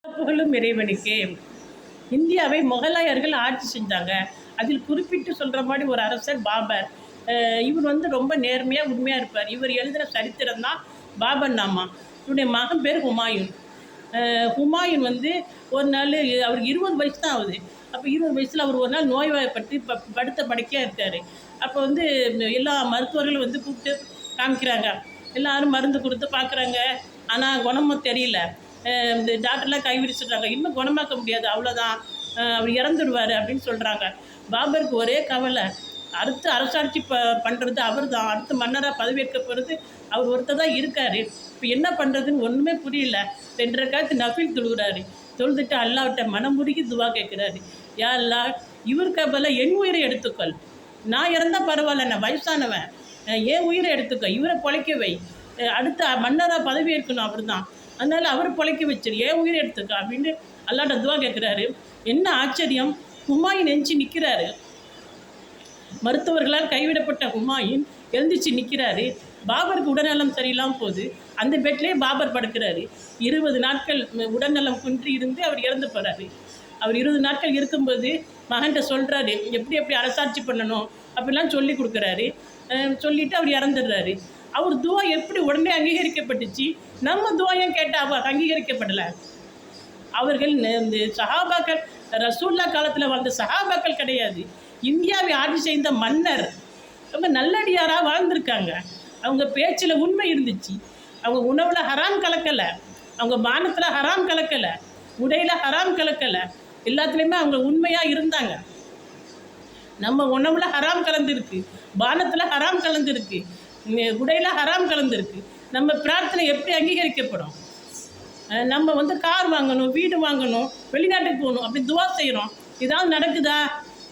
புகழும் இறைவனுக்கே. இந்தியாவை முகலாயர்கள் ஆட்சி செஞ்சாங்க. அதில் குறிப்பிட்டு சொல்கிற மாதிரி ஒரு அரசர் பாபர். இவர் ரொம்ப நேர்மையாக உண்மையாக இருப்பார். இவர் எழுதின சரித்திரம் தான் பாபர் நாமா. இவருடைய மகன் பேர் ஹுமாயூன். ஹுமாயூன் ஒரு நாள் அவருக்கு 20 வயசு தான் ஆகுது. அப்போ 20 வயசில் அவர் ஒரு நாள் நோய்வாய்ப்பட்டு படுத்த படுக்கையாக இருக்கார். அப்போ எல்லா மருத்துவர்களும் கூப்பிட்டு காமிக்கிறாங்க. எல்லோரும் மருந்து கொடுத்து பார்க்குறாங்க. ஆனால் குணமும் தெரியல. இந்த டாக்டர்லாம் கைவிரிச்சிடுறாங்க. இன்னும் குணமாக்க முடியாது, அவ்வளோதான், அவர் இறந்துடுவார் அப்படின்னு சொல்கிறாங்க. பாபருக்கு ஒரே கவலை, அடுத்து அரசாட்சி பண்ணுறது அவர் தான், அடுத்து மன்னராக பதவியேற்க போகிறது அவர் ஒருத்தர் தான் இருக்கார். இப்போ என்ன பண்ணுறதுன்னு ஒன்றுமே புரியல. 2 ரக்காத்து நஃபில் தொழுகிறாரு. தொழுதுட்டு அல்லாஹ்விட்ட மனமுருகி துவா கேட்குறாரு. யா அல்லாஹ், இவருக்கு பதிலாக என் உயிரை எடுத்துக்கொள். நான் இறந்தால் பரவாயில்ல, நான் வயசானவன், என் உயிரை எடுத்துக்கோ, இவரை பொழைக்க வை, அடுத்த மன்னராக பதவியேற்கணும் அவர் தான், அதனால் அவர் பொழைக்க வச்சிரு, ஏன் உயிரை எடுத்துக்கா அப்படின்னு அல்லாட்ட துவா கேட்குறாரு. என்ன ஆச்சரியம், ஹுமாயூன் எந்திச்சு நிற்கிறாரு. மருத்துவர்களால் கைவிடப்பட்ட ஹுமாயூன் எழுந்திரிச்சு நிற்கிறாரு. பாபருக்கு உடல்நலம் சரியில்லாமல் போகுது. அந்த பெட்லேயே பாபர் படுக்கிறாரு. 20 நாட்கள் உடல்நலம் குன்றி இருந்து அவர் இறந்து போகிறாரு. அவர் 20 நாட்கள் இருக்கும்போது மகன்கிட்ட சொல்கிறாரு, எப்படி எப்படி அரசாட்சி பண்ணணும் அப்படிலாம் சொல்லி கொடுக்குறாரு. சொல்லிவிட்டு அவர் இறந்துடுறாரு. அவர் துவா எப்படி உடனே அங்கீகரிக்கப்பட்டுச்சு, நம்ம துவா ஏன் கேட்டால் அங்கீகரிக்கப்படலை? அவர்கள் இந்த சஹாபாக்கள், ரசூல்லா காலத்தில் வாழ்ந்த சஹாபாக்கள் கிடையாது, இந்தியாவை ஆட்சி செய்த மன்னர். ரொம்ப நல்லடியாராக வாழ்ந்திருக்காங்க. அவங்க பேச்சில் உண்மை இருந்துச்சு. அவங்க உணவில் ஹராம் கலக்கலை, அவங்க பானத்தில் ஹராம் கலக்கலை, உடையில் ஹராம் கலக்கலை, எல்லாத்துலேயுமே அவங்க உண்மையாக இருந்தாங்க. நம்ம உணவில் ஹராம் கலந்துருக்கு, பானத்தில் ஹராம் கலந்துருக்கு, உடையில் ஹராம் கலந்துருக்கு. நம்ம பிரார்த்தனை எப்படி அங்கீகரிக்கப்படும்? நம்ம கார் வாங்கணும், வீடு வாங்கணும், வெளிநாட்டுக்கு போகணும், அப்படி துவா செய்கிறோம். இதாவது நடக்குதா?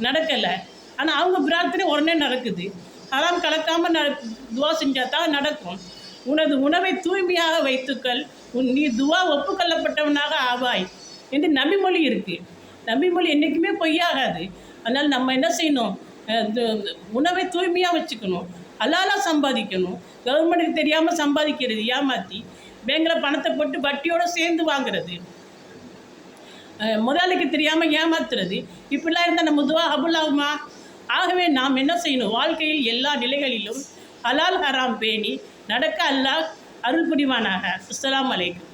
நடக்கலை. ஆனால் அவங்க பிரார்த்தனை உடனே நடக்குது. ஹராம் கலக்காமல் துவா செஞ்சால் தான் நடக்கும். உனது உணவை தூய்மையாக வைத்துக்கள், நீ துவா ஒப்புக்கொள்ளப்பட்டவனாக ஆவாய் என்று நபிமொழி இருக்குது. நபிமொழி என்றைக்குமே பொய்யாகாது. அதனால் நம்ம என்ன செய்யணும்? உணவை தூய்மையாக வச்சுக்கணும், ஹலாலாக சம்பாதிக்கணும். கவர்மெண்ட்டுக்கு தெரியாமல் சம்பாதிக்கிறது, ஏமாற்றி பேங்கில் பணத்தை போட்டு வட்டியோடு சேர்ந்து வாங்குறது, முதலாளிக்கு தெரியாமல் ஏமாத்துறது, இப்படிலாம் இருந்தால் நம்ம துவா கபூல் ஆகுமா? ஆகவே நாம் என்ன செய்யணும்? வாழ்க்கையில் எல்லா நிலைகளிலும் ஹலால் ஹராம் பேணி நடக்க அல்லாஹ் அருள் புரிவானாக. அஸ்ஸலாமு அலைக்கும்.